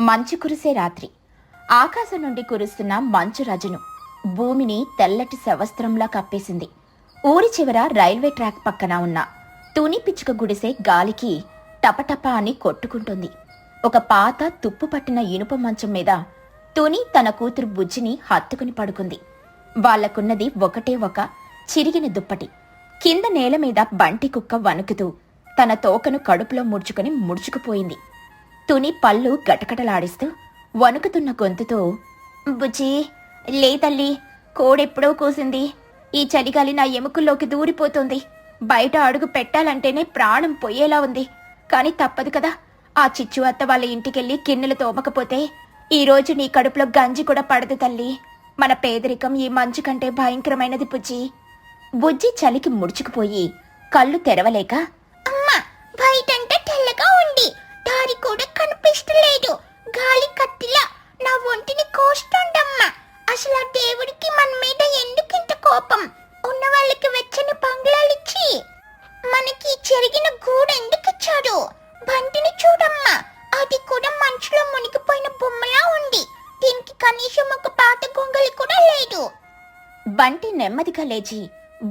మంచు కురిసే రాత్రి. ఆకాశం నుండి కురుస్తున్న మంచు రజను భూమిని తెల్లటి శవస్త్రంలా కప్పేసింది. ఊరి చివర రైల్వే ట్రాక్ పక్కన ఉన్న తుని పిచ్చుక గుడిసే గాలికి టపటపా అని కొట్టుకుంటుంది. ఒక పాత తుప్పు పట్టిన ఇనుప మంచం మీద తుని తన కూతురు బుజ్జిని హత్తుకుని పడుకుంది. వాళ్లకున్నది ఒకటే ఒక చిరిగిన దుప్పటి. కింద నేల మీద బంటి కుక్క వణుకుతూ తన తోకను కడుపులో ముడుచుకుపోయింది. తుని పళ్ళు గటగటలాడిస్తూ వణుకుతున్న గొంతుతో, బుజ్జి లే తల్లి, కోడెప్పుడో కూసింది. ఈ చలిగాలి నా ఎముకల్లోకి దూరిపోతుంది. బయట అడుగు పెట్టాలంటేనే ప్రాణం పొయ్యేలా ఉంది. కాని తప్పదు కదా. ఆ చిచ్చు అత్త వాళ్ళ ఇంటికెళ్ళి గిన్నెలు తోమకపోతే ఈరోజు నీ కడుపులో గంజి కూడా పడదు తల్లి. మన పేదరికం ఈ మంచు కంటే భయంకరమైనది బుజ్జి. బుజ్జి చలికి ముడుచుకుపోయి కళ్ళు తెరవలేక, అమ్మా బయటంటే తెల్లగా ఉంది, దారి కూడా కనిపిస్తలేదు, గాలి కత్తిలా నా ఒంటిని కోస్తుండమ్మా. అసలు ఆ దేవుడికి మన మీద ఎందుకింత కోపం? ఉన్న వాళ్ళకి వెచ్చని బంగ్లాలిచ్చి మనకి చెరిగిన గూడు ఎందుకిచ్చాడు? బంటిని చూడమ్మా, అది కూడా మంచులో మునిగిపోయిన బొమ్మలా ఉంది. దీనికి కనీసం ఒక పాత గొంగలి కూడా లేదు. బంటి నెమ్మదిగా లేచి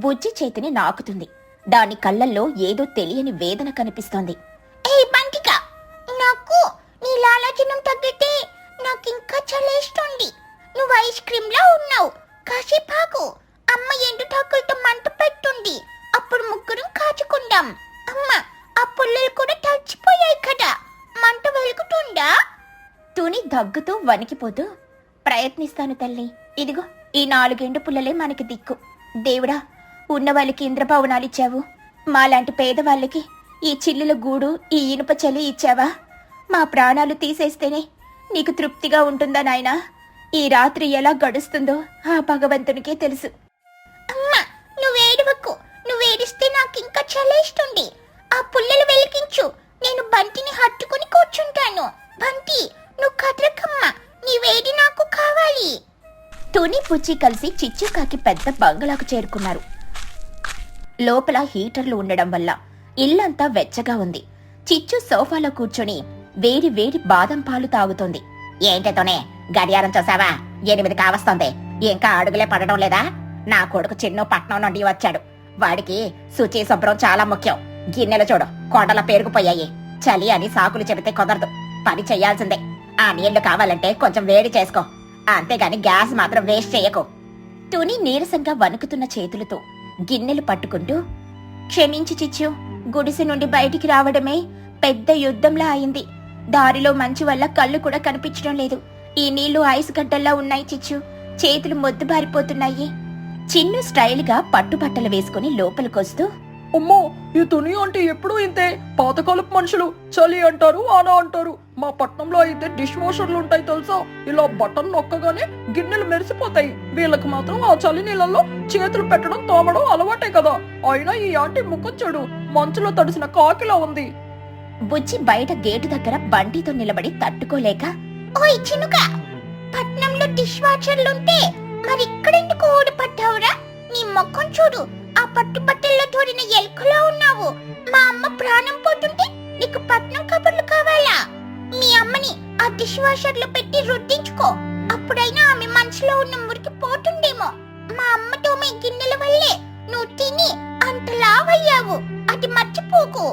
బుజ్జి చేతిని నాకుతుంది. దాని కళ్ళల్లో ఏదో తెలియని వేదన కనిపిస్తోంది. ఏ బంటిక, నాకు నీ లాలాజనం తగ్గితే నాకింకా చలేస్తుంది. నువ్వు ఐస్ క్రీమ్ లా ఉన్నావు. కాసేపాకు, అమ్మ ఎండుటాకులతో మంట పెట్టుంది. అప్పుడు ముగ్గురం కాచుకుందాం. అమ్మ, ఆ పుల్లలు కూడా తడిచిపోయాయి కదా, మంట వెలుగుతుందా? తుని దగ్గుతూ వణికిపోతూ, ప్రయత్నిస్తాను తల్లి. ఇదిగో ఈ 4 ఎండు పుల్లలే మనకి దిక్కు. దేవుడా, ఉన్న వాళ్ళకి ఇంద్రభవనాలిచ్చావు, మాలాంటి పేదవాళ్ళకి ఈ చిల్లుల గూడు, ఈ ఇనుప చలి ఇచ్చావా? మా ప్రాణాలు తీసేస్తేనే నీకు తృప్తిగా ఉంటుందా నాయనా? ఈ రాత్రి ఎలా గడుస్తుందో ఆ భగవంతునికే తెలుసు. అమ్మా నువ్వేడవకు, నువ్వేడిస్తే నాకింకా చలేస్తుంది. ఆ పుల్లలు వెలిగించు, నేను బంటిని హత్తుకుని కూర్చుంటాను. బంటి, నువ్వు కదలకమ్మా, నీ వేడి నాకు కావాలి. తుని పుచ్చి కలిసి చిచ్చుకాకి పెద్ద బంగళాకు చేరుకున్నారు. లోపల హీటర్లు ఉండడం వల్ల ఇల్లంతా వెచ్చగా ఉంది. చిచ్చు సోఫాలో కూర్చొని వేడి వేడి బాదం పాలు తాగుతోంది. ఏంటతోనే గడియారం చూసావా? 8 కావస్తోంది. ఇంకా అడుగులే పడడం లేదా? నా కొడుకు చిన్ను పట్నం నుండి వచ్చాడు. వాడికి శుచి శుభ్రం చాలా ముఖ్యం. గిన్నెలు చూడు, కొండల పేరుకుపోయాయి. చలి అని సాకులు చెబితే కుదరదు, పని చెయ్యాల్సిందే. ఆ నీళ్లు కావాలంటే కొంచెం వేడి చేసుకో, అంతేగాని గ్యాస్ మాత్రం వేస్ట్ చేయకు. తుని నీరసంగా వణుకుతున్న చేతులతో గిన్నెలు పట్టుకుంటూ, క్షమించి చిచ్చు, గుడిసె నుండి బయటికి రావడమే పెద్ద యుద్ధంలా అయింది. దారిలో మంచు వల్ల కళ్ళు కూడా కనిపించడం లేదు. ఈ నీళ్లు ఐస్ గడ్డల్లా ఉన్నాయి చిచ్చు, చేతులు మొద్దుబారిపోతున్నాయి. చిన్ను స్టైల్గా పట్టుబట్టలు వేసుకుని లోపలికొస్తూ, అమ్మో, ఈ తుని అంటే ఎప్పుడూ ఇంతే. పాతకాలపు మనుషులు చలి అంటారు, వాన అంటారు. మా పట్నంలో అయితే డిష్ వాషర్లు ఉంటాయి తెలుసా? ఇలా బటన్ నొక్కగానే గిన్నెలు మెరిసిపోతాయి. వీళ్ళకి మాత్రం ఆ చలి నీళ్ళల్లో చేతులు పెట్టడం తోమడం అలవాటే కదా. అయినా ఈ ఆంటీ ముఖం చెడు, మంచులో తడిసిన కాకిలా ఉంది. బుజ్జి బయట గేటు దగ్గర బంటితో నిలబడి తట్టుకోలేక, ఓయ్ చినుకా, పట్నంలో డిష్ వాషర్లుంటే మరి ఇక్కడెందుకు ఊడిపడ్డావురా? నీ ముఖం చూడు, ఆ పట్టుబట్టల్లో తోడిన ఎలుకలో ఉన్నావు. మా అమ్మ ప్రాణం పోతుంటే నీకు పట్నం కబుర్లు కావాలా? మీ అమ్మని ఆ డిష్ వాషర్లో పెట్టి రుద్దించుకో, అప్పుడైనా ఆమె మనసులో ఉన్న మురికి పోతుండేమో. మా అమ్మతో మీ గిన్నెల వల్లే నువ్వు తిని అంత లావయ్యావు, అది మర్చిపోకు.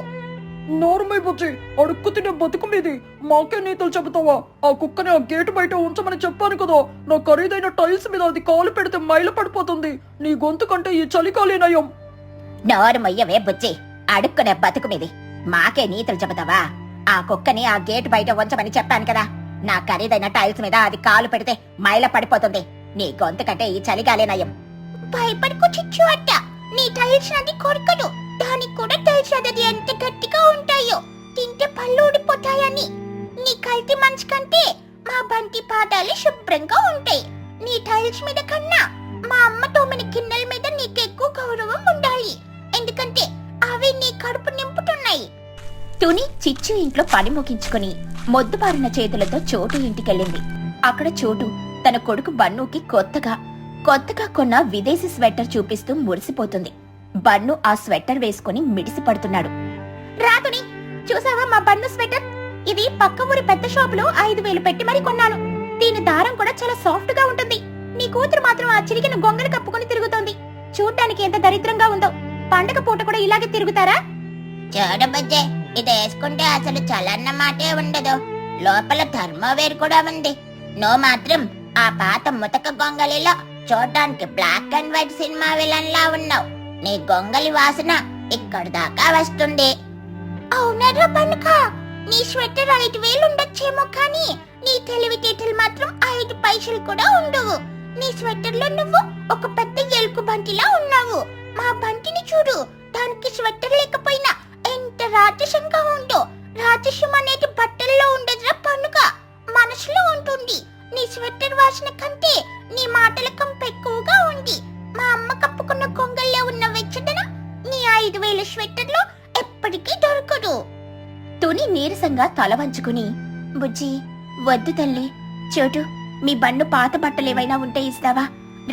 నోరుమై బుజ్జి, అడుక్కు తినే బతుకు మీది. మాకే నీతులు చెబుతావా? ఆ కుక్కని ఆ గేటు బయట ఉంచమని చెప్పాను కదా. నా ఖరీదైన టైల్స్ మీద అది కాలు పెడితే మైల పడిపోతుంది. నీ గొంతు కంటే ఈ చలికాలే నయం. నోరుమయ్యవే బుజ్జి, అడుక్కునే బతుకు మీది. మాకే నీతులు చెబుతావా? ఆ కుక్కని ఆ గేటు బయట ఉంచమని చెప్పాను కదా. నా ఖరీదైన టైల్స్ మీద అది కాలు పెడితే మైల పడిపోతుంది. నీ గొంతు కంటే ఈ చలిగాలే నయం. భయపడుకు చిచ్చు అట్ట, నీ టైల్స్ అది కొరకదు. దానికి కూడా టైల్స్ అది ఎంత గట్టిగా ఉంటాయో, తింటే పళ్ళు ఊడిపోతాయని. నీ కల్తీ మనసు కంటే మా బంటి పాదాలు శుభ్రంగా ఉంటాయి. నీ టైల్స్ మీద కన్నా మా అమ్మ తోమిన గిన్నెల మీద నీకు ఎక్కువ గౌరవం ఉండాలి, ఎందుకంటే అవి నీ కడుపు నింపుతున్నాయి. తుని చిచ్చు ఇంట్లో పని ముగించుకుని మొద్దుబారిన చేతులతో చోటు ఇంటికెళ్ళింది. అక్కడ చోటు తన కొడుకు బన్నుకి కొత్తగా కొన్న విదేశీ స్వెటర్ చూపిస్తూ మురిసిపోతుంది. బన్ను ఆ స్వెటర్ వేసుకుని మిడిసి పడుతున్నాడు. రాతుని, చూసావా మా బన్ను స్వెటర్? ఇది పక్క ఊరి పెద్ద షాపులో 5,000 పెట్టి మరీ కొన్నాను. దీని దారం కూడా చాలా సాఫ్ట్ గా ఉంటుంది. నీ కూతురు మాత్రం ఆ చిరిగిన గొంగలు కప్పుకొని తిరుగుతోంది. చూడ్డానికి ఎంత దరిద్రంగా ఉందో. పండగ పూట కూడా ఇలాగే తిరుగుతారా? చూడబుజ్జే, ఇది వేసుకుంటే అసలు చలన్న మాటే ఉండదు. లోపల థర్మోవేర్ కూడా ఉంది. నువ్వు మాత్రం ఆ పాత ముతక గొంగలిలో చూడటానికి black and white cinema villain లా ఉన్నావు. నీ గొంగలి వాసన ఇక్కడి దాకా వస్తుంది. అవునరా పనుక, నీ స్వెటర్ 5,000 ఉండొచ్చేమో కానీ నీ తెలివితేటలు మాత్రం 5 పైసలు కూడా ఉండవు. నీ స్వెటర్ లో నువ్వు ఒక పెద్ద ఎలుక బంటిలా ఉన్నావు. మా బంటిని చూడు, దానికి స్వెటర్ లేకపోయినా ఎంత రాజసంగా ఉందో. రాజసం అనేది బట్టల్లో ఉండదురా పనుక, మనసులో ఉంటుంది. నీ స్వెటర్ వాసన కంటే నీ మాటల కంపు ఎక్కువగా ఉంది. మా అమ్మ కప్పుకున్న కొంగల్లో ఉన్న వెచ్చదనం నీ 5,000 స్వెటర్ లో ఎప్పటికీ దొరకదు. తుని నీరసంగా తల వంచుకుని, బుజ్జి వద్దు తల్లి, చోటు మీ బండు పాత బట్టలేవైనా ఉంటే ఇస్తావా?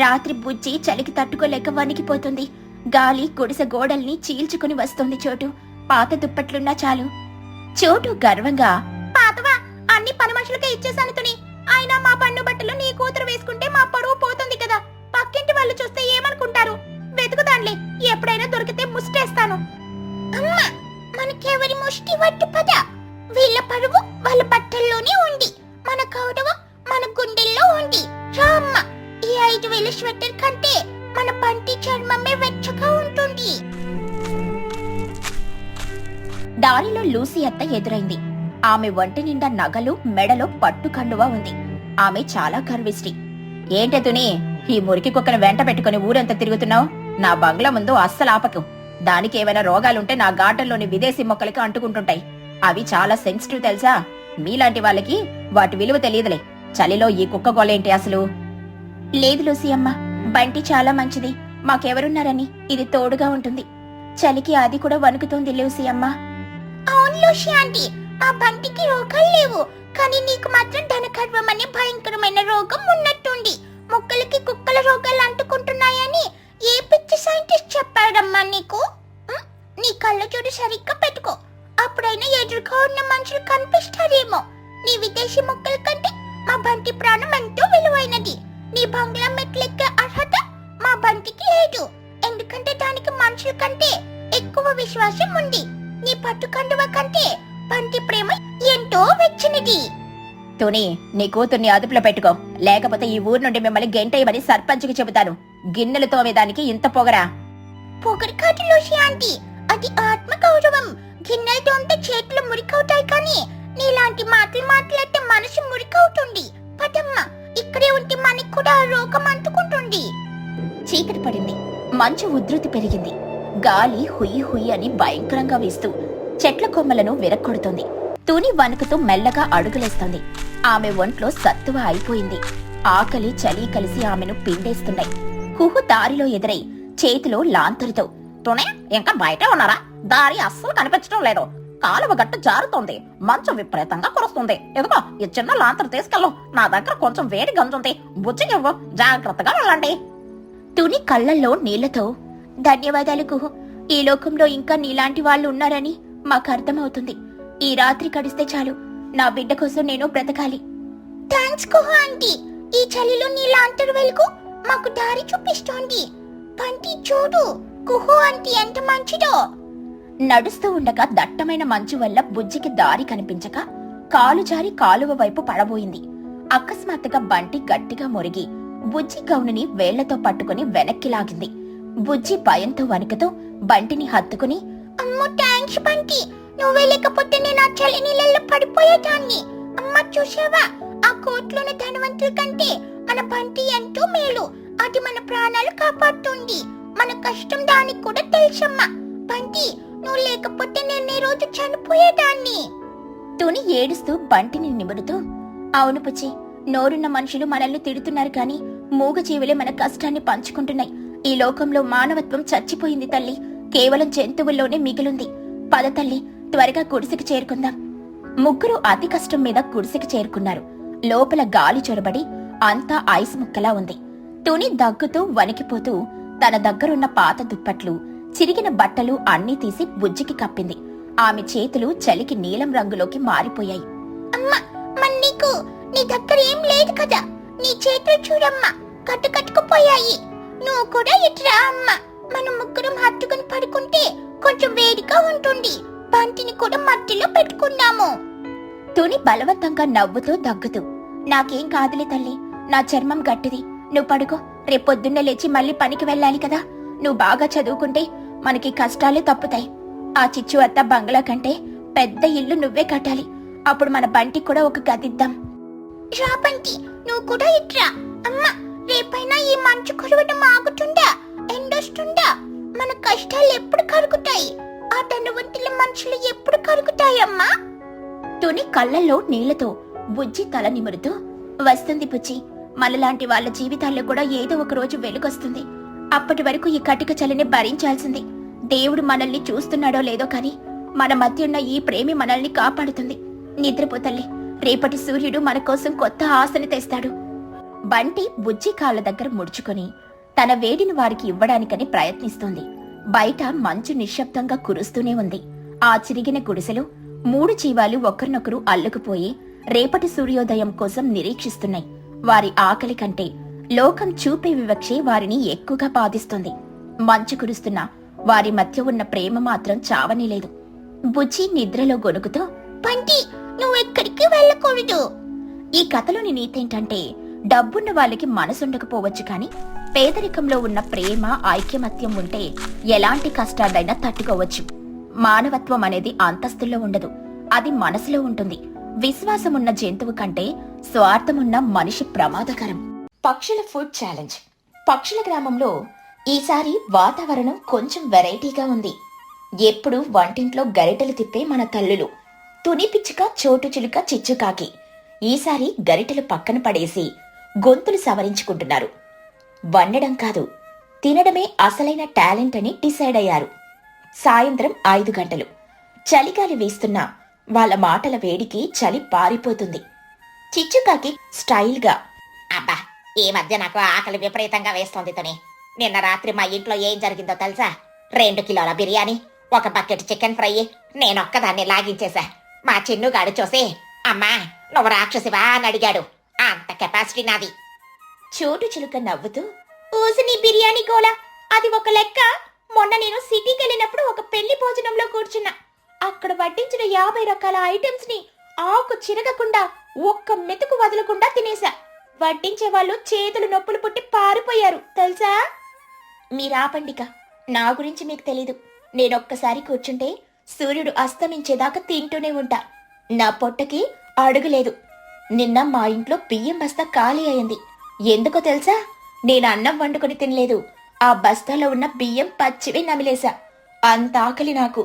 రాత్రి బుజ్జి చలికి తట్టుకోలేక వణికిపోతుంది. గాలి గుడిసె గోడల్ని చీల్చుకుని వస్తుంది. చోటు పాత దుప్పట్లున్నా చాలు. చోటు గర్వంగా, పాతవా అన్ని పని మనుషులకే ఇచ్చేసాను తుని. అయినా మా బండు బట్టలు నీ కూతురు వేసుకుంటే మా పరువు పోతుంది కదా. పక్కింటి వాళ్ళు చూస్తే ఏమనుకుంటారు? వెతుకుదాన్లే, ఎప్పుడైనా దొరికితే ముష్టేస్తాను. అమ్మా, మనకెవరి ముష్టి వట్టు పద. వీళ్ళ పరువు వాళ్ళ బట్టల్లోనే ఉంది. మన గౌరవం మన గుండెల్లో ఉంది. రామ్మ, ఈ 5,000 స్వెటర్ కంటే మన పంటి చర్మమే వెచ్చగా ఉంటుంది. దారిలో లూసీ అత్త ఎదురైంది. ఆమె ఒంటి నిండా నగలు, మెడలో పట్టు కండువా ఉంది. ఆమె చాలా గర్విష్టి. ఏంటే తుని, ఈ మురికి కుక్కను వెంట పెట్టుకుని ఊరంతా తిరుగుతున్నావు? నా బంగ్లా ముందు అస్సలు ఆపకు. దానికి ఏమైనా రోగాలుంటే నా గార్డెన్లోని విదేశీ మొక్కలకి అంటుకుంటుంటాయి. అవి చాలా సెన్సిటివ్ తెలుసా? మీలాంటి వాళ్ళకి వాటి విలువ తెలియదులే. చలిలో ఈ కుక్క గోలేంటి అసలు? లేదు లూసీ అమ్మ, బంటి చాలా మంచిది. మాకెవరున్నారని ఇది తోడుగా ఉంటుంది. చలికి అది కూడా వణుకుతుంది లూసీ అమ్మ. అవును లూసీ ఆంటీ, మా బంటికి రోగాలు లేవు, కానీ నీకు మాత్రం ధనకర్వం అనే భయంకరమైన రోగం ఉన్నట్టుంది. మొక్కలకి కుక్కల రోగాలు అంటుకుంటున్నాయని ఏ పిచ్చి సైంటిస్ట్ చెప్పాడమ్మా నీకు? నీ కళ్ళజోడు సరిగ్గా పెట్టుకో, అప్పుడైనా ఎదురుగా ఉన్న మనుషులు కనిపిస్తారేమో. నీ విదేశీ మొక్కల కంటే మా బంటి ప్రాణం ఎంతో విలువైనది. నీ బంగ్లా మెట్లెక్కే అర్హత మా బంటికి లేదు, ఎందుకంటే దానికి మనుషుల కంటే ఎక్కువ విశ్వాసం ఉంది. నీ పట్టు కండువ కంటే బంటి ప్రేమ ఎంతో వెచ్చనిది. తుని, నీ కూతుర్ని అదుపులో పెట్టుకో, లేకపోతే ఈ ఊరు నుండి మిమ్మల్ని గెంటేయమని సర్పంచ్కి చెబుతాను. గిన్నెలు తోమేదానికి ఇంత పొగరా? పొగరు కాదు లూసీ ఆంటీ, అది ఆత్మ గౌరవం. గిన్నెలు తోమితే చేతులు మురికవుతాయి, కానీ నీలాంటి మాటలు మాట్లాడితే మనసు మురికవుతుంది. పదమ్మ, ఇక్కడే ఉంటే మనకి కూడా ఆ రోగం అంటుకుంటుంది. చీకటి పడింది. మంచు ఉధృతి పెరిగింది. గాలి హుయ్యి హుయ్యి అని భయంకరంగా వీస్తూ చెట్ల కొమ్మలను విరక్కొడుతోంది. తుని వణుకుతూ మెల్లగా అడుగులేస్తోంది. ఆమె ఒంట్లో సత్తువ అయిపోయింది. ఆకలి చలి కలిసి ఆమెను పిండేస్తున్నాయి. కుహు దారిలో ఎదురై చేతిలో లాంతరుతో, తునే ఇంకా బయట ఉన్నారా? దారి అస్సలు కనిపించడం లేదు. కాలువ గట్టు జారుతోంది. మంచం విపరీతంగా కురుస్తుంది. ఎదుగో ఈ చిన్న లాంతరు తీసుకెళ్ళు. నా దగ్గర కొంచెం వేడి గంజుంది. బుజ్జిగివ్వు. జాగ్రత్తగా వెళ్ళండి. తుని కళ్ళల్లో నీళ్లతో, ధన్యవాదాలు కుహు. ఈ లోకంలో ఇంకా నీలాంటి వాళ్ళు ఉన్నారని మాకు అర్థమవుతుంది. ఈ రాత్రి గడిస్తే చాలు. నా బిడ్డ కోసం నేను బ్రతకాలి. థ్యాంక్స్ కుహు ఆంటీ. ఈ చలిలో నీలాంతరు వెలుగు మాకు దారి చూపిస్తోంది. పంటి చూడు, కుహు ఆంటీ ఎంత మంచిదో. నడుస్తూ ఉండగా దట్టమైన మంచు వల్ల బుజ్జికి దారి కనిపించక కాలు జారి కాలువ వైపు పడబోయింది. అకస్మాత్తుగా బంటి గట్టిగా మొరిగి బుజ్జి గౌనుని వేళ్లతో పట్టుకుని వెనక్కి లాగింది. బుజ్జి భయంతో వణుకుతూ బంటిని హత్తుకుని, అమ్మో థ్యాంక్స్ బంటి, నువ్వే లేకపోతే నేను ఆ చలి నీళ్ళల్లో పడిపోయేదాన్ని. అమ్మ చూసావా, ఆ కోట్లోని ధనవంతుల కంటే మన బంటి ఎంతో మేలు. అది మన ప్రాణాలు కాపాడుతుంది. మన కష్టం దానికి కూడా తెలుసమ్మా. బంటి, నువ్వు లేకపోతే నేను ఈ రోజు చనిపోయేదాన్ని. తుని ఏడుస్తూ బంటిని నిమురుతూ, అవును పుచ్చి, నోరున్న మనుషులు మనల్ని తిడుతున్నారు కానీ మూగ జీవులే మన కష్టాన్ని పంచుకుంటున్నాయి. ఈ లోకంలో మానవత్వం చచ్చిపోయింది తల్లి. కేవలం జంతువుల్లోనే మిగిలింది. పద తల్లి, త్వరగా గుడిసెకి చేరుకుందాం. ముగ్గురు అతి కష్టం మీద గుడిసెకి చేరుకున్నారు. లోపల గాలి చొరబడి అంతా ఐస్ ముక్కలా ఉంది. తుని దగ్గుతూ వణికిపోతూ తన దగ్గరున్న పాత దుప్పట్లు, చిరిగిన బట్టలు అన్నీ తీసి బుజ్జికి కప్పింది. ఆమె చేతులు చలికి నీలం రంగులోకి మారిపోయాయి. అమ్మా మరి నీ దగ్గర ఏం లేదు కదా, నీ చేతులు చూడమ్మా కట్టుకుపోయాయి. నువ్వు కూడా ఇట్రా అమ్మా, మనం ముగ్గురం హత్తుకుని పడుకుంటే కొంచెం వేడిగా ఉంటుంది. బంతిని కూడా మట్టిలో పెట్టుకున్నాము. తుని బలవంతంగా నవ్వుతూ దగ్గుతూ, నాకేం కాదులే తల్లి, నా చర్మం గట్టిది, నువ్వు పడుకో, రేపొద్దున్నే లేచి మళ్ళీ పనికి వెళ్ళాలి కదా. నువ్వు బాగా చదువుకుంటే మనకి కష్టాలే తప్పుతాయి. ఆ చిచ్చు అత్త బంగ్లా కంటే పెద్ద ఇల్లు నువ్వే కట్టాలి. అప్పుడు మన బంటికి కూడా ఒక గదిద్దాం. రా బంటి, నువ్వు కూడా ఇట్రా. అమ్మా రేపైనా ఈ మంచు కురవడం ఆగుతుందా, ఎండొస్తుందా? మన కష్టాలు ఎప్పుడు కరుగుతాయి? ఆ ధనవంతుల మనుషులు ఎప్పుడు కరుగుతాయమ్మా? తుని కళ్ళల్లో నీళ్లతో బుజ్జి తల నిమురుతూ, వస్తుంది బుజ్జి, మనలాంటి వాళ్ళ జీవితాల్లో కూడా ఏదో ఒక రోజు వెలుగొస్తుంది. అప్పటి వరకు ఈ కటిక చలిని భరించాల్సింది. దేవుడు మనల్ని చూస్తున్నాడో లేదో కాని మన మధ్య ఉన్న ఈ ప్రేమి మనల్ని కాపాడుతుంది. నిద్రపో తల్లి, రేపటి సూర్యుడు మన కోసం కొత్త ఆశని తెస్తాడు. బంటి బుజ్జి కాళ్ళ దగ్గర ముడుచుకొని తన వేడిని వారికి ఇవ్వడానికని ప్రయత్నిస్తోంది. బయట మంచు నిశ్శబ్దంగా కురుస్తూనే ఉంది. ఆ చిరిగిన గుడిసెలో 3 జీవాలు ఒకరినొకరు అల్లుకుపోయి రేపటి సూర్యోదయం కోసం నిరీక్షిస్తున్నాయి. వారి ఆకలి కంటే లోకం చూపే వివక్షే వారిని ఎక్కువగా బాధిస్తుంది. మంచు కురుస్తున్నా వారి మధ్య ఉన్న ప్రేమ మాత్రం చావనేలేదు. బుజ్జి నిద్రలో గొనుకుతూ, బంటి నువ్వెక్కడికి వెళ్ళకూడదు. ఈ కథలోని నీతేంటంటే, డబ్బున్న వాళ్ళకి మనసుండకపోవచ్చు కాని పేదరికంలో ఉన్న ప్రేమ ఐక్యమత్యం ఉంటే ఎలాంటి కష్టాలైనా తట్టుకోవచ్చు. మానవత్వం అనేది అంతస్తుల్లో ఉండదు, అది మనసులో ఉంటుంది. విశ్వాసమున్న జంతువు కంటే స్వార్థమున్న మనిషి ప్రమాదకరం. పక్షుల ఫుడ్ ఛాలెంజ్. పక్షుల గ్రామంలో ఈసారి వాతావరణం కొంచెం వెరైటీగా ఉంది. ఎప్పుడు వంటింట్లో గరిటెలు తిప్పే మన తల్లులు తుని పిచ్చుక, చోటు చిలుక, చిచ్చుకాకి ఈసారి గరిటెలు పక్కన పడేసి గొంతులు సవరించుకుంటున్నారు. వండడం కాదు, తినడమే అసలైన టాలెంట్ అని డిసైడ్ అయ్యారు. సాయంత్రం 5 గంటలు. చలిగాలి వీస్తున్నా వాళ్ళ మాటల వేడికి చలి పారిపోతుంది. చిచ్చుకాకి స్టైల్గా, అబ్బా ఈ మధ్య నాకు ఆకలి విపరీతంగా వేస్తోంది తుని. నిన్న రాత్రి మా ఇంట్లో ఏం జరిగిందో తెలుసా? 2 కిలోల బిర్యానీ, 1 బకెట్ చికెన్ ఫ్రై నేనొక్కదాన్ని లాగించేశా. మా చిన్నుగాడు చూసి, అమ్మా నువ్వు రాక్షసివా అని అడిగాడు. అంత కెపాసిటీ నాది. చోటు చిలుక నవ్వుతూ, ఊసి బిర్యానీ గోల, అది ఒక లెక్క. మొన్న నేను సిటీకి వెళ్ళినప్పుడు ఒక పెళ్లి భోజనంలో కూర్చున్నా. అక్కడ వడ్డించిన 50 రకాల ఐటమ్స్ ని ఆకు చిరగకుండా ఒక్క మెతుకు వదలకుండా తినేశా. వడ్డించే వాళ్ళు చేతులు నొప్పులు పుట్టి పారిపోయారు తెలుసా? మీరాపండిక, నా గురించి మీకు తెలీదు. నేనొక్కసారి కూర్చుంటే సూర్యుడు అస్తమించేదాకా తింటూనే ఉంటా. నా పొట్టకి అడుగులేదు. నిన్న మా ఇంట్లో బియ్యం బస్తా ఖాళీ అయింది. ఎందుకో తెలుసా? నేను అన్నం వండుకొని తినలేదు. ఆ బస్తాలో ఉన్న బియ్యం పచ్చివి నమిలేశా. అంత ఆకలి నాకు.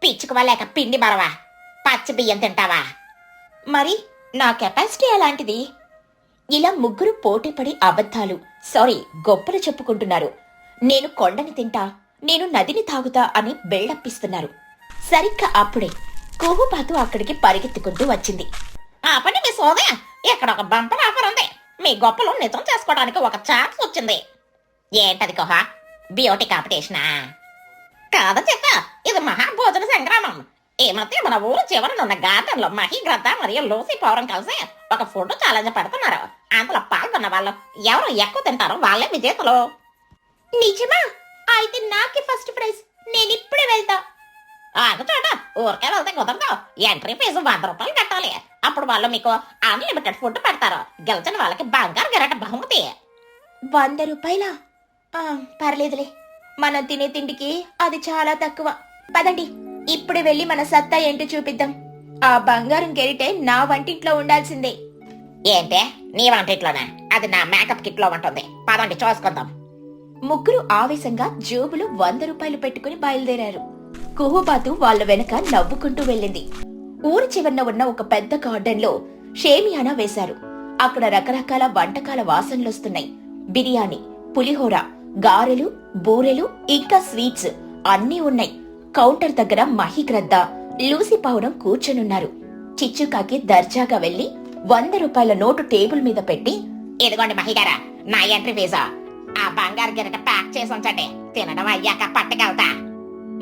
పిచ్చుకువా లేక పిండి మరవా, పచ్చి బియ్యం తింటావా? మరి నా కెపాసిటీ అలాంటిది. ఇలా ముగ్గురు పోటీపడి అబద్ధాలు, గొప్పలు చెప్పుకుంటున్నారు. నేను కొండని తింటా, నేను నదిని తాగుతా అని బెళ్ళప్పిస్తున్నారు. సరిగ్గా అప్పుడే కుహుపాతు అక్కడికి పరిగెత్తుకుంటూ వచ్చింది. ఆపండి మీ సోదయ, ఇక్కడ ఒక బంపర్ ఆఫర్ ఉంది. మీ గొప్పలు నిజం చేసుకోవడానికి ఒక ఛాన్స్ వచ్చింది. ఏంటది కుహ? బ్యూటీ కాంపిటీషనా? కాదు చెక్క, ఇది మహాభోజన సంగ్రామం. ఈ మధ్య మన ఊరు చివరనున్న గార్డెన్ లో మహిగ్రద్ద మరియు లూసీ పౌరం కలిసి ఒక ఫుడ్ ఛాలెంజ్ పెడుతున్నారు. అందులో పాల్గొన్న వాళ్ళు ఎవరు ఎక్కువ తింటారో వాళ్ళే విజేతలు. నిజమా? అయితే నాకే ఫస్ట్ ప్రైజ్. నేనిప్పుడే వెళ్తా. ఆగుచోట, ఊరికే వెళ్తే కుదరదు. ఎంట్రీ ఫీజు 100 రూపాయలు కట్టాలి. అప్పుడు వాళ్ళు మీకు అన్లిమిటెడ్ ఫుడ్ పెడతారు. గెలిచిన వాళ్ళకి బంగారు గెరట బహుమతి. 100 రూపాయలా? పర్లేదులే, మనం తినే తిండికి అది చాలా తక్కువ. పదండి, ఇప్పుడే వెళ్ళి మన సత్తా ఏంటో చూపిద్దాం. ఆ బంగారం గెరిటే నా వంటింట్లో ఉండాల్సిందే. ఏంటే నీ వంటింట్లోనే? అది నా మేకప్ కిట్ లో ఉంటుంది. పదండి చూసుకుందాం. ముగ్గురు ఆవేశంగా జోబులు 100 రూపాయలు పెట్టుకుని బయలుదేరారు. కుహుబాతు వాళ్ళ వెనక నవ్వుకుంటూ వెళ్ళింది. ఊరి చివరన ఉన్న ఒక పెద్ద గార్డెన్ లో షేమియానా వేశారు. అక్కడ రకరకాల వంటకాల వాసనలొస్తున్నాయి. బిర్యానీ, పులిహోర, గారెలు, బూరెలు, ఇంకా స్వీట్స్ అన్నీ ఉన్నాయి. కౌంటర్ దగ్గర మహిగ్రద్ద, లూసీ పౌరం కూర్చొనున్నారు. చిచ్చుకాకి దర్జాగా వెళ్లి 100 రూపాయల నోటు టేబుల్ మీద పెట్టి, ఇదిగోండి మహిగారా, నా ఎంట్రీ ఫీజు. ఆ బంగారు గెరట ప్యాక్ చేసి ఉంచండి. తినడం అయ్యాక పట్టుకెళ్తా.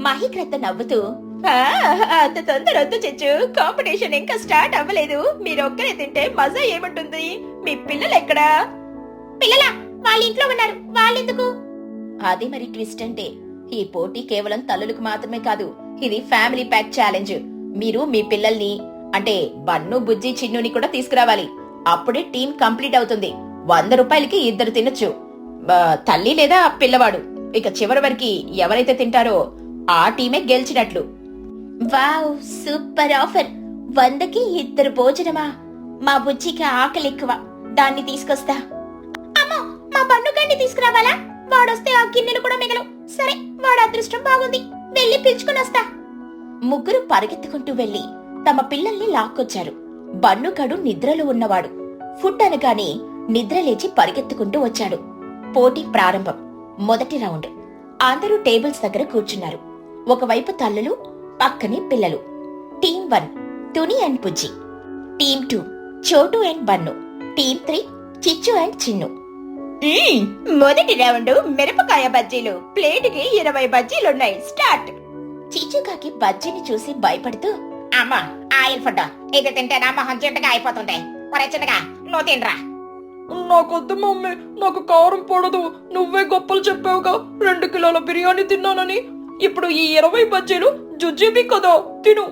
మహిగ్రద్ద నవ్వుతూ, అంత తొందర వద్దు చిచ్చు, కాంపిటీషన్ ఇంకా స్టార్ట్ అవ్వలేదు. మీరొక్కరే తింటే మజా ఏముంటుంది? మీ పిల్లలు ఎక్కడా? పిల్లలా? వాళ్ళ ఇంట్లో ఉన్నారు. వాళ్ళెందుకు? అది మరి ట్విస్ట్ అంటే, ఈ పోటీ కేవలం తల్లులకు మాత్రమే కాదు, ఇది ఫ్యామిలీ ప్యాక్ ఛాలెంజ్. మీరు మీ పిల్లల్ని అంటే బన్ను, బుజ్జి, చిన్నుని కూడా తీసుకురావాలి. అప్పుడే టీం కంప్లీట్ అవుతుంది. 100 రూపాయలకి 2 తినొచ్చు, తల్లి లేదా పిల్లవాడు. ఇక చివరి వరకు ఎవరైతే తింటారో ఆ టీమే గెలిచినట్లు. Wow, super offer. 100కి 2 భోజనమా? మా బుజ్జికి ఆకలి ఎక్కువ, దాన్ని తీసుకొస్తా. అమ్మో, మా బన్నుగాన్ని తీసుకురావాలా? వాడొస్తే ఆ గిన్నెలు కూడా మిగలవు. సరే, వాడు అదృష్టం బాగుంది, వెళ్ళి పిలుచుకుని వస్తా. ముగ్గురు పరిగెత్తుకుంటూ వెళ్లి తమ పిల్లల్ని లాక్కొచ్చారు. బన్నుగాడు నిద్రలో ఉన్నవాడు. ఫుడ్ అనగానే నిద్ర లేచి పరిగెత్తుకుంటూ వచ్చాడు. పోటీ ప్రారంభం. మొదటి రౌండ్. అందరూ టేబుల్స్ దగ్గర కూర్చున్నారు. ఒకవైపు తల్లులు, పక్కనే పిల్లలు. Team 1 Tuni and Bujji. Team 2 చోటు అండ్ బన్ను. టీమ్ 3 చిచ్చు అండ్ చిన్ను. మొదటి రౌండ్ మిరపకాయ బజ్జీలు. ప్లేటుకి 20 బజ్జీలున్నాయి. స్టార్ట్. చిచ్చుకాకి బజ్జీని చూసి భయపడుతూ, అమ్మా, ఆయిల్ ఫుడ్ ఇది తింటే నా మొహం జిడ్డుగా అయిపోతుంది. ఒరే చిన్నగా, నువ్వు తినరా. నాకొద్దు మమ్మీ, నాకు కారం పడదు. నువ్వే గొప్పలు చెప్పావుగా 2 కిలోల బిర్యానీ తిన్నానని. ఇప్పుడు ఈ 20 బజ్జీలు జుజ్జీబీ కదా, తిను.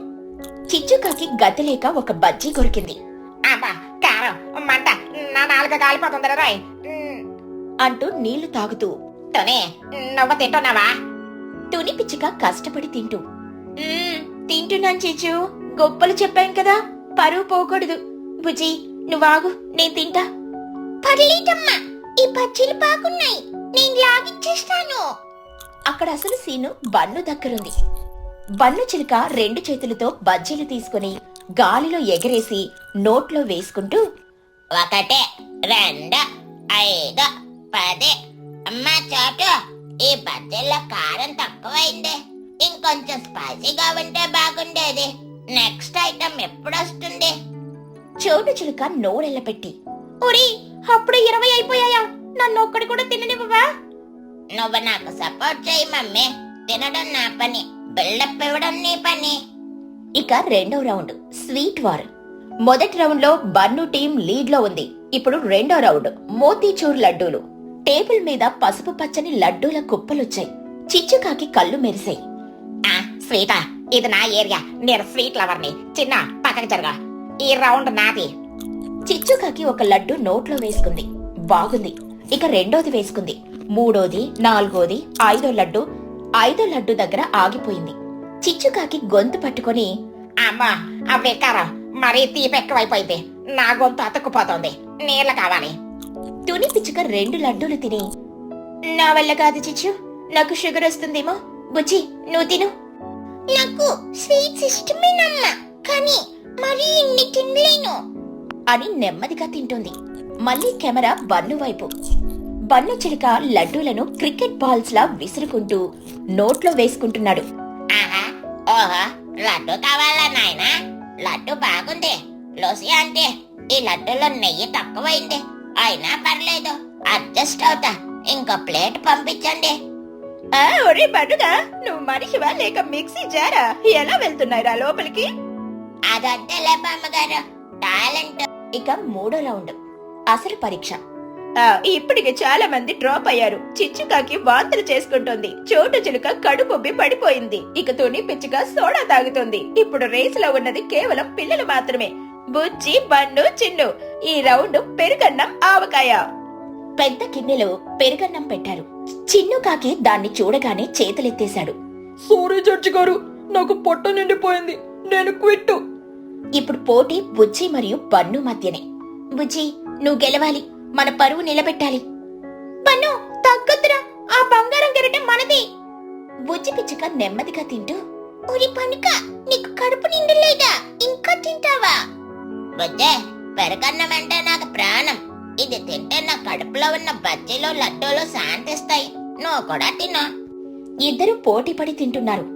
చిచ్చుకాకి గతి లేక ఒక బజ్జీ కొరికింది. అమ్మా, కారం మంట, నా నాలుక కాలిపోతుంది రాయ్ అంటూ నీళ్లు తాగుతూ, తుని, నువ్వు తింటున్నావా? తుని పిచ్చుక కష్టపడి తింటూ, తింటున్నాను చిచ్చు, గొప్పలు చెప్పాను కదా, పరువు పోకూడదు. బుజ్జి, నువ్వాగు, నేను తింటా. పర్లేదమ్మా, ఈ బజ్జీలు బాగున్నాయి, నేను లాగిచ్చేస్తాను. అక్కడ అసలు సీను బన్ను దగ్గరుంది. బన్ను చిలుక 2 చేతులతో బజ్జీలు తీసుకుని గాలిలో ఎగరేసి నోట్లో వేసుకుంటూ, 1 2 5 10. అమ్మా చోటు, ఈ బజ్జీల్లో కారం తక్కువైంది. ఇంకొంచెం స్పైసీగా ఉంటే బాగుండేది. నెక్స్ట్ ఐటమ్ ఎప్పుడొస్తుంది? చోటు చిలుక నోరెళ్ళపెట్టి, ఒరి, అప్పుడే 20 అయిపోయాయా? నన్ను ఒక్కడి కూడా తిననివ్వవా? నువ్వు నాకు సపోర్ట్ చేయి మమ్మీ. తినడం నా పని, బిల్డప్ ఇవ్వడం నీ పని. ఇక రెండో రౌండ్ స్వీట్ వార్. మొదటి రౌండ్ లో బన్ను టీం లీడ్ లో ఉంది. ఇప్పుడు రెండో రౌండ్ మోతీచూర్ లడ్డూలు. టేబుల్ మీద పసుపు పచ్చని లడ్డూల కుప్పలొచ్చాయి. చిచ్చుకాకి కళ్ళు మెరిశాయి. స్వీటా, ఇది నా ఏరియా, నేను స్వీట్ లవర్ని. చిన్న పక్కకి జరగా, ఈ రౌండ్ నాది. చిచ్చుకాకి ఒక లడ్డు నోట్లో వేసుకుంది. బాగుంది. ఇక రెండోది వేసుకుంది. మూడోది, నాలుగోది, ఐదో లడ్డు దగ్గర ఆగిపోయింది. చిచ్చుకాకి గొంతు పట్టుకొని, అమ్మా, అవి కారం మరీ తీపి ఎక్కువైపోయింది. నా గొంతు అతుక్కుపోతుంది, నీళ్ళు కావాలి. తుని పిచ్చుక 2 లడ్డూలు తిని, నా వల్ల కాదు చిచ్చు, నాకు షుగర్ వస్తుందేమో. బుజ్జి, నువ్వు తిను. నాకు స్వీట్స్ ఇష్టమేనమ్మా, కానీ మరీ ఇన్ని తినలేను అని నెమ్మదిగా తింటుంది. మళ్ళీ కెమెరా బన్ను వైపు. బన్ను చిలుక లడ్డూలను క్రికెట్ బాల్స్ లా విసురుకుంటూ నోట్లో వేసుకుంటున్నాడు. ఆహా, ఓహో, లడ్డు కావాలా నాయనా? లడ్డు బాగుంది. లోసి అంటే ఈ లడ్డూలో నెయ్యి తక్కువైంది. అయినా పర్లేదు, అడ్జస్ట్ అవుతా. ఇంకో ప్లేట్ పంపించండి. ఒరే బన్నుగా, నువ్వు మనిషివా లేక మిక్సీ జారా? ఎలా వెళ్తున్నాయిరా లోపలికి? అదంతేలే బామ్మగారు, టాలెంట్. ఇక మూడో రౌండ్ అసలు పరీక్ష. ఇప్పటికి చాలా మంది డ్రాప్ అయ్యారు. చిచ్చుకాకి వాంతులు చేసుకుంటుంది. చోటు చిలుక కడుపుబ్బి పడిపోయింది. ఇక తుని పిచ్చుక సోడా తాగుతుంది. ఇప్పుడు రేసులో ఉన్నది కేవలం పిల్లలు మాత్రమే. బుజ్జి, బన్ను, చిన్ను. ఈ రౌండ్ పెరుగన్నం, ఆవకాయ. పెద్ద గిన్నెలో పెరుగన్నం పెట్టారు. చిన్నుకాకి దాన్ని చూడగానే చేతులెత్తేశాడు. సారీ జడ్జి గారు, నాకు పొట్ట నిండిపోయింది, నేను క్విట్. ఇప్పుడు పోటీ బుజ్జి మరియు బన్ను మధ్యనే. బుజ్జి, నువ్వు గెలవాలి, మన పరువు నిలబెట్టాలి. బన్ను, తగ్గొద్దురా, ఆ బంగారం గెరటం మనది. బుజ్జి పిచ్చుక నెమ్మదిగా తింటూ, ఉరి పనుక, నీకు కడుపు నిండలేదా? ఇంకా తింటావా? బుజ్జే, పెరుగన్నం అంటే నాకు ప్రాణం. ఇది తింటే నా కడుపులో ఉన్న బజ్జీలు, లడ్డూలు శాంతిస్తాయి. నువ్వు కూడా తిన్నా. ఇద్దరు పోటీపడి తింటున్నారు.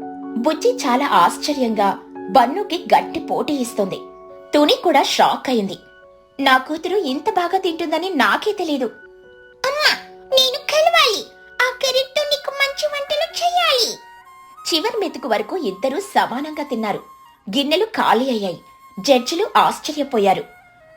బుజ్జి చాలా ఆశ్చర్యంగా బన్నుకి గట్టి పోటీ ఇస్తుంది. తుని కూడా షాక్ అయింది. నా కూతురు ఇంత బాగా తింటుందని నాకే తెలీదు. అమ్మా, నేను కలవాలి. ఆ కెరెట్తో నీకు మంచి వంటలు చేయాలి. చివరి మెతుకు వరకు ఇద్దరూ సమానంగా తిన్నారు. గిన్నెలు ఖాళీ అయ్యాయి. జడ్జిలు ఆశ్చర్యపోయారు.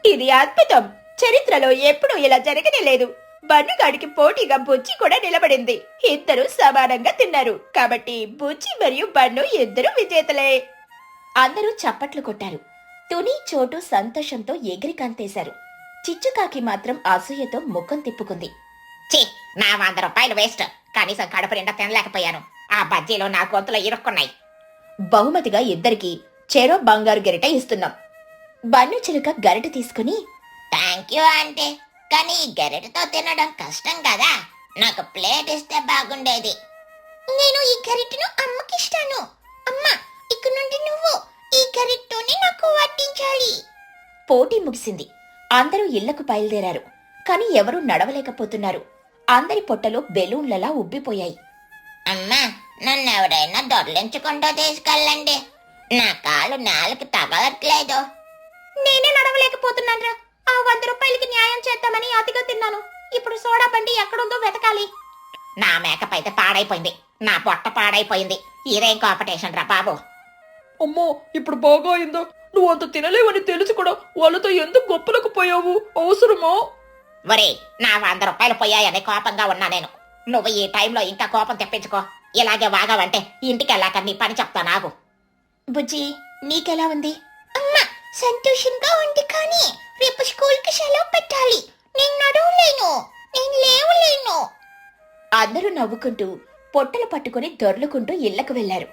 ఇది అద్భుతం, చరిత్రలో ఎప్పుడూ ఇలా జరగనే లేదు. బన్నుగాడికి పోటీగా బుజ్జి కూడా నిలబడింది. ఇద్దరూ సమానంగా తిన్నారు కాబట్టి బుజ్జి మరియు బన్ను ఇద్దరు విజేతలే. అందరూ చప్పట్లు కొట్టారు. తుని, చోటు సంతోషంతో ఎగిరి కంతేశారు. చిచ్చుకాకి మాత్రం అసూయతో ముఖం తిప్పుకుంది. ఛీ, నా 100 రూపాయలు వేస్ట్. కనీసం కడుపు నిండా తినలేకపోయాను. ఆ బజ్జీలో నా గొంతులో ఇరుక్కున్నాయి. బహుమతిగా ఇద్దరికి చెరో బంగారు గరిట ఇస్తున్నాం. బన్ను చిలుక గరిట తీసుకుని, థ్యాంక్ యూ అంటే, కానీ ఈ గరిటతో తినడం కష్టం కదా. నాకు ప్లేట్ ఇస్తే బాగుండేది. నేను ఈ గరిటను అమ్మకిస్తాను. అమ్మా, ఇక నుండి నువ్వు ఈ గరిటతోనే నాకు వడ్డించాలి. పోటీ ముగిసింది. అందరూ ఇళ్లకు బయలుదేరారు. కాని ఎవరూ నడవలేకపోతున్నారు. అందరి పొట్టలో బెలూన్లలా ఉబ్బిపోయాయి. అమ్మా, నన్ను ఎవరైనా దొర్లించకుండా తీసుకెళ్ళండి. నా కాలు నేలకి తగలట్లేదు. నేనే నడవలేకపోతున్నాను. ఆ 100 రూపాయలకి న్యాయం చేద్దామని అతిగా తిన్నాను. ఇప్పుడు సోడా బండి ఎక్కడుందో వెతకాలి. నా మేకప్ అయితే పాడైపోయింది. నా పొట్ట పాడైపోయింది. ఇదేం కాంపిటీషన్ రా బాబు. అమ్మో, ఇప్పుడు బాగా అయిందా? నువ్వు అంత తినలేవని తెలిసి కూడా వాళ్ళతో ఎందుకు గొప్పలకు పోయావు? అవసరమా? ఒరే, నా 100 రూపాయలు పోయాయని కోపంగా ఉన్నా నేను. నువ్వు ఈ టైంలో ఇంకా కోపం తెప్పించుకో. ఇలాగే వాగావంటే ఇంటికెళ్ళాక నీ పని చెప్తా నాకు. బుజ్జి, నీకెలా ఉంది? అమ్మా, సంతోషంగా ఉంది, కానీ రేపు స్కూల్కి సెలవు పెట్టాలి. నేను నడవలేను, నేను లేవలేను. అందరూ నవ్వుకుంటూ పొట్టలు పట్టుకుని దొర్లుకుంటూ ఇళ్లకు వెళ్లారు.